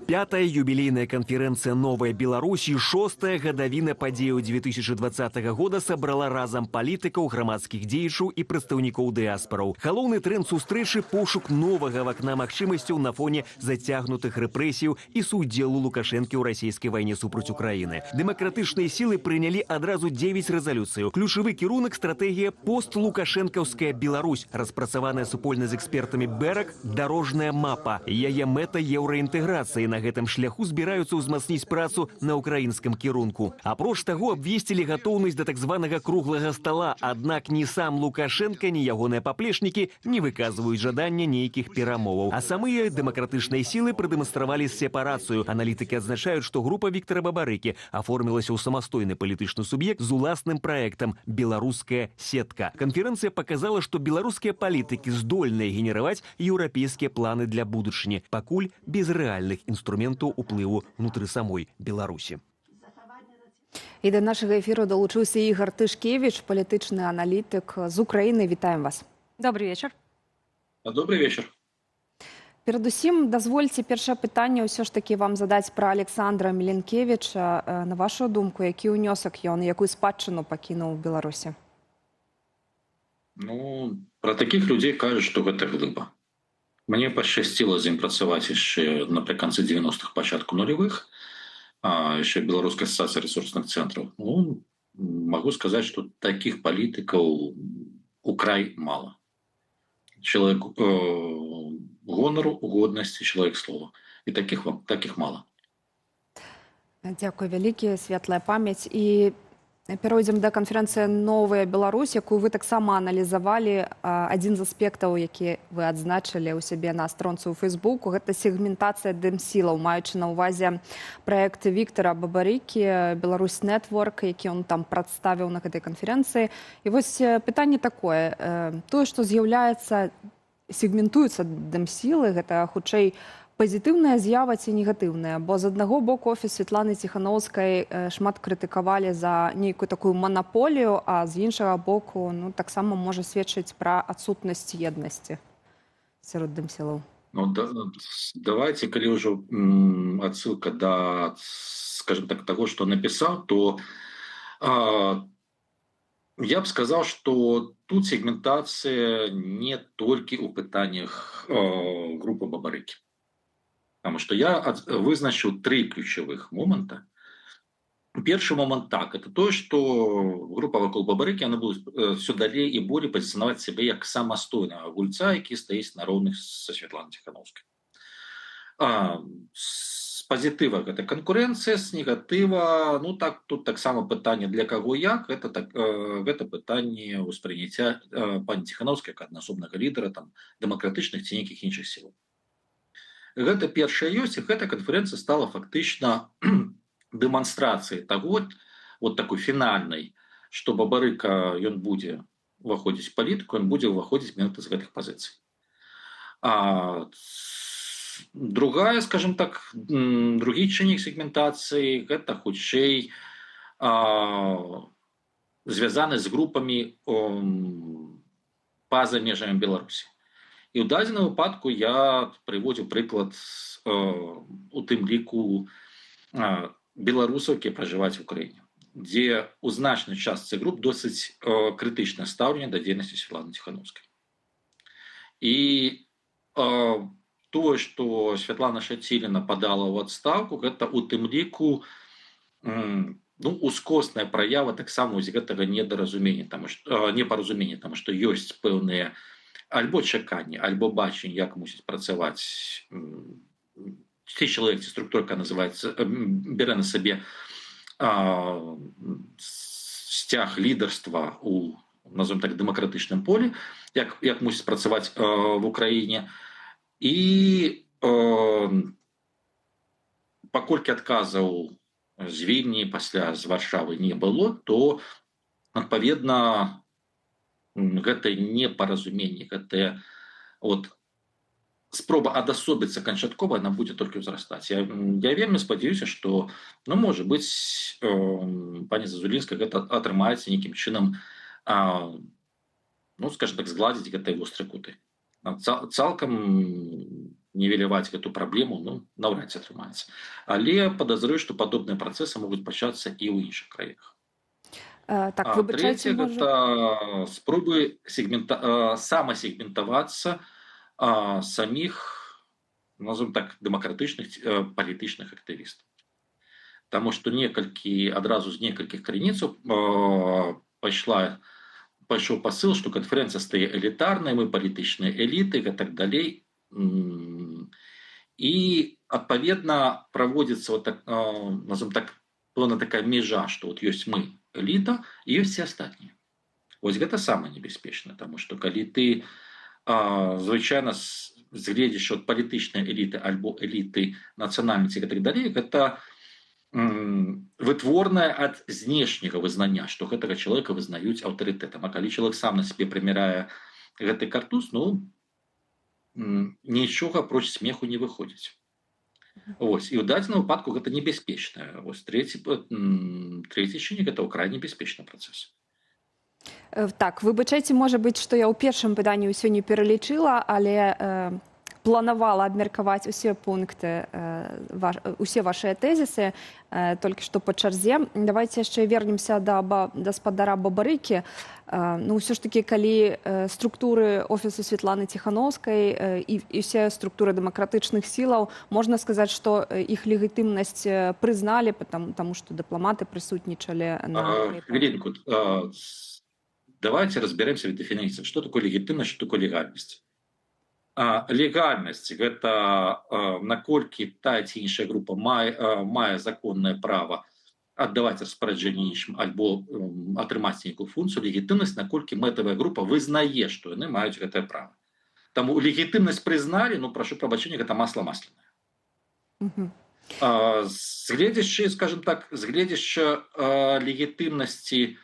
Пятая юбилейная конференция «Новая Беларусь» и шостая гадавіна падзеяў 2020 года собрала разом политиков, громадских дзеячаў и представников диаспораў. Галоўны тренд сустрэчы – пошук нового окна магчымасцяў на фоне затягнутых репрессий и суддзелу Лукашэнкі ў расійскай вайне супраць Украины. Демократычныя силы приняли одразу 9 резолюций. Ключевый кірунак – стратегия «Пост-Лукашэнкаўская Беларусь», распрацаваная супольна з экспертами БЭРАК, дорожная мапа. Яе мэта еўраінтэграцыі. На гэтым шляху збіраюцца ўзмацніць працу на украінскім кірунку. Апроч таго, абвесцілі гатоўнасць да так званага круглага стола, аднак ні сам Лукашенко, ні ягоныя паплечнікі не выказваюць жадання нейкіх перамоваў. А самыя дэмакратычныя сілы прадэманстравалі сепарацыю. Аналітыкі адзначаюць, што група Віктара Бабарыкі аформілася ў самастойны палітычны суб'ект з уласным праектам «Беларуская сетка». Канферэнцыя показала, што беларускія палітыкі здольныя генераваць еўрапейскія планы для будучыні, пакуль без рэальных інструментаў уплыву внутры самой Беларусі. І да нашага эфіру долучыўся Ігор Тышкевич, палітычны аналітык з Украіны. Вітаем вас. Добрый вечер. Добрый вечер. Перадусім, дазвольце першае пытанне ўсё ж такі вам задаць пра Александра Міленкевіча. На вашу думку, які ўнёсак ён, якую спадчыну пакінуў у Беларусі? Ну, про таких людей кажуть, што гэта глыба. Мне пашчасціла з ім працаваць яшчэ напрыканцы 90-х, пачатку нулевых, яшчэ Беларускай асацыяцыі рэсурсных цэнтраў. Ну, могу сказаць, што таких палітыкаў у край мала. Чалавек гонару, годнасці, чалавек слова. І таких мала. Дзякуй вялікі, светлая памяць. І перайдзем да канферэнцыі «Новая Беларусь», якую вы таксама аналізавалі. Адзін з аспектаў, які вы адзначылі ў сябе на старонцы ў Фейсбуку, гэта сегментацыя дэмсілаў, маючы на ўвазе праект Віктара Бабарыкі «Беларусь Нетворк», які ён там прадставіў на гэтай канферэнцыі. І вось пытанне такое. Тое, што з'яўляецца, сегментуюцца дэмсілы, гэта хутчэй пазітыўная з'ява ці негатыўная, бо з аднаго боку офіс Святланы Ціханаўскай шмат крытыкавалі за нейкую такую манаполію, а з іншага боку таксама можа сведчыць пра адсутнасць еднасці сярод дэмсілаў. Ну, давайте, калі ўжо адсылка да, скажем так, таго, што напісаў, то я б сказаў, што тут сегментацыя не толькі ў пытаннях групы Бабарыкі. Потому что я вызначил 3 ключевых момента. Первый момент так, это то, что группа вокруг Бабарыкі, она будет все далее и более позиционовать себя как самостойного гульца, який стоит на ровных со Светланой Тихановской. С позитива это конкуренция, с негатива, ну так, тут так само питание для кого як, это питание восприняття пані Тихановской как одноособного лидера, там, демократичных ці нейкіх іншых сил. Гэта першая ёсць, і гэта канферэнцыя стала фактычна дэманстрацыяй таго, вот такой фінальнай, што Бабарыка ён будзе ўваходзіць у палітыку, ён будзе ўваходзіць менавіта з гэтых пазіцый. Другая, скажем так, другі чыннік сегментацыі, гэта хутчэй звязаны з групамі па-за межамі Беларусі. І ў дадзеным выпадку я прыводзіў прыклад у тым ліку беларусаў, якія пражываюць у краіне, дзе ў значнай частцы груп досыць крытычнае стаўленне да дзейнасці Святланы Ціханаўскай. І тое, што Святлана Шаціліна падала ў адстаўку, гэта ў тым ліку ускосная праява таксама з гэтага непаразумення, таму што ёсць пэўныя альбо чаканне, альбо бачанне, як мусіць працаваць ці чалавек, ці структура, яка называецца, бярэ на сабе сцяг лідарства у, назовем так, дэмакратычным полі, як мусіць працаваць в Украіне. І паколькі адказаў з Вільні пасля з Варшавы не было, то адпаведна гэта непаразуменне, гэта спроба адасобіцца канчаткова, она будзе толькі ўзрастаць. Я вельмі спадзяюся, што, можа быць, пані Зазулінская гэта атрымаецца нейкім чынам, скажем так, згладзіць гэтай вострай куты. Цалкам нівеляваць эту праблему, ну, наўрад ці атрымаецца. Але падазрую, што падобныя працэсы могуць пачацца і ў іншых краінах. Так, А выбачайце, третье– можа... это спробы самосегментоваться самих, назовем так, демократичных політичных активистов. Потому что одразу з некалькіх крыніцаў пайшоў посыл, что конференция стае элитарной, мы палітычныя эліты и так далей. И, отповедно, проводится вот так, назовем так, пэўна такая межа, что вот есть мы, эліта, і ёсць все астатнія. Вось гэта самае небяспечнае, таму што калі ты звычайна згледзіш от палітычнай эліты альбо эліты нацыянальнасці і так далей, гэта вытворнае ад знешняга вызнання, што гэтага чалавека вызнаюць аўтарытэтам. А калі чалавек сам на сябе прымярае гэты картуз, ну нічога апроч смеху не выходзіць. Ось, і ў дадзеным выпадку гэта небяспечна. Ось трэці чыннік гэта ўкрай небяспечны працэс. Так, выбачайце, можа быць, што я ў першым пытанні ўсё не пералічыла, але планавала абмеркаваць усе пункты, усе вашыя тэзісы, толькі што па чарзе. Давайце яшчэ вернемся да гаспадара Бабарыкі. Ну, ўсё ж такі, калі структуры офісу Святланы Ціханаўскай і ўсе структуры дэмакратычных сілаў, можна сказаць, што іх легітымнасць прызналі, таму што дыпламаты прысутнічалі на... Хвилинку. Давайте разберемся в дефиниции. Что такое легитимность, что такое легальность? Легальнасць – гэта наколькі тая ці іншая група мае законнае права аддаваць распараджэнне іншым альбо атрымаць нейкую функцыю. Легітымнасць, наколькі мэтавая група вызнае, што яны маюць гэтае права. Таму легітымнасць прызналі, ну, прашу прабачэння, гэта масла масляное. Згледзячы, скажем так, легітымнасці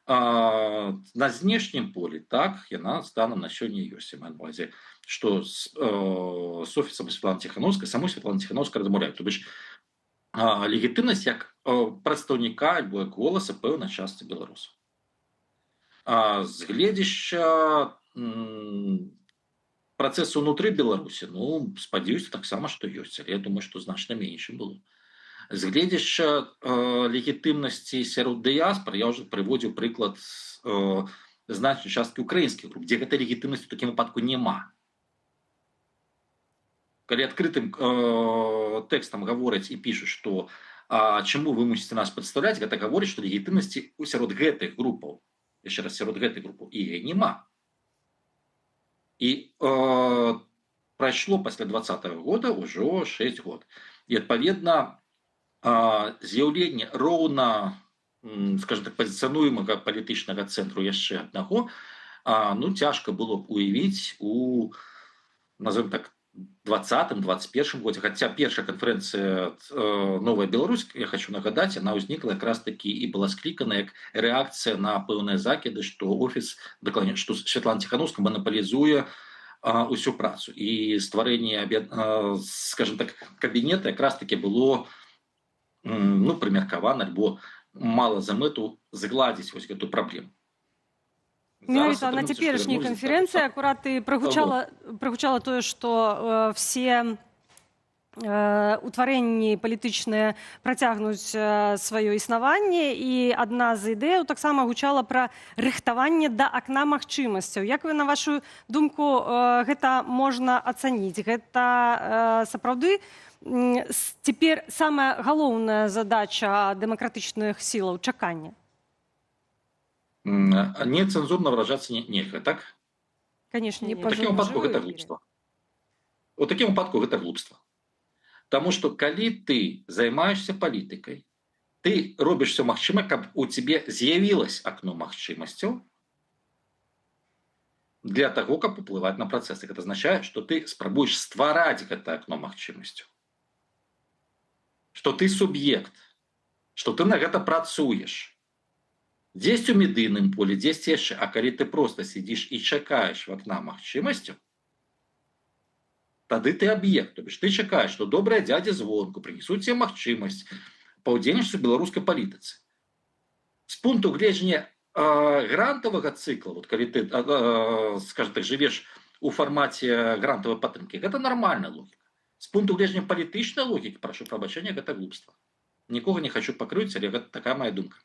на знешнім полі, так, яна станам на сёння ёсць, я маю на ўвазе, што з офісам Святланы Ціханаўскай, самой Святланы Ціханаўскай размаўляюць. То бишь, легітымнасць як прадстаўніка альбо як голаса пэўнай частцы беларусаў. З гледзяща працэсу ўнутры Беларусі, ну, спадзяюся, таксама, што ёсць, але я думаю, што значна меншым было. З гледзяща легітымнасці сярод дыяспор, я ўжо прыводзіў прыклад значнай часткі украінскіх груп, дзе гэтай легітымнасці ў такім выпадку няма. Калі адкрытым тэкстам гавораць і пішуць, што чаму вы мусіце нас прадстаўляць, гэта гаворыць, што легітымнасці сярод гэтых групаў, яшчэ раз, сярод гэтых групаў, і няма. І прайшло пасля 2020 года ўжо 6 год. І, адпаведна, з'яўленне роўна, скажем так, пазіцыянуемага палітычнага цэнтру яшчэ аднаго, ну, цяжка было б уявіць у, назовем так, 2020-2021 годзе. Хаця першая канферэнцыя «Новая Беларусь», я хочу нагадаць, она ўзнікла якраз такі і была склікана як рэакцыя на пэўныя закіды, што офіс, што Святлана Ціханаўская манаполізуе усю працу. І стварэнне, скажем так, кабінета якраз таки было, ну, прымеркавана, альбо мала за мэту згладзіць вось гэту праблему. Менавіта на цяперашняй канферэнцыі акурат і прагучала тое, што все утварэнні палітычныя працягнуць сваё існаванне, і адна з ідэяў таксама гучала пра рыхтаванне да акна магчымасцяў. Як вы, на вашу думку, гэта можна ацаніць? Гэта сапраўды цяпер самая галоўная задача дэмакратычных сілаў — чаканне? Нецэнзурна выражацца нельга, так? Конечно, у такім выпадку гэта глупства. У такім выпадку гэта глупства. Таму што калі ты займаешься палітыкай, ты робіш все магчымае, каб у цябе з'явілось акно магчымасцяў для таго, каб уплываць на працэсы. Гэта азначае, што ты спрабуеш ствараць гэта акно магчымасцяў. Што ты суб'ект, што ты на гэта працуеш. Дзесьці ў медыйным полі, дзесьці яшчэ. А калі ты просто сидзіш і чакаеш в акна магчымасцяў, тады ты аб'ект. То бишь ты чакаеш, што добрыя дзядзі звонку прынесуць тебе магчымасць паўдзельнічаць у беларускай палітыцы. З пункту гледжання грантавага цыкла, вот калі ты, скажем так, жывеш у фармаце грантавай падтрымкі, гэта нармальная логіка. З пункту гледжання палітычнай логікі, прашу прабачэння, гэта глупства. Нікога не хочу пакрыць, але гэта такая моя думка.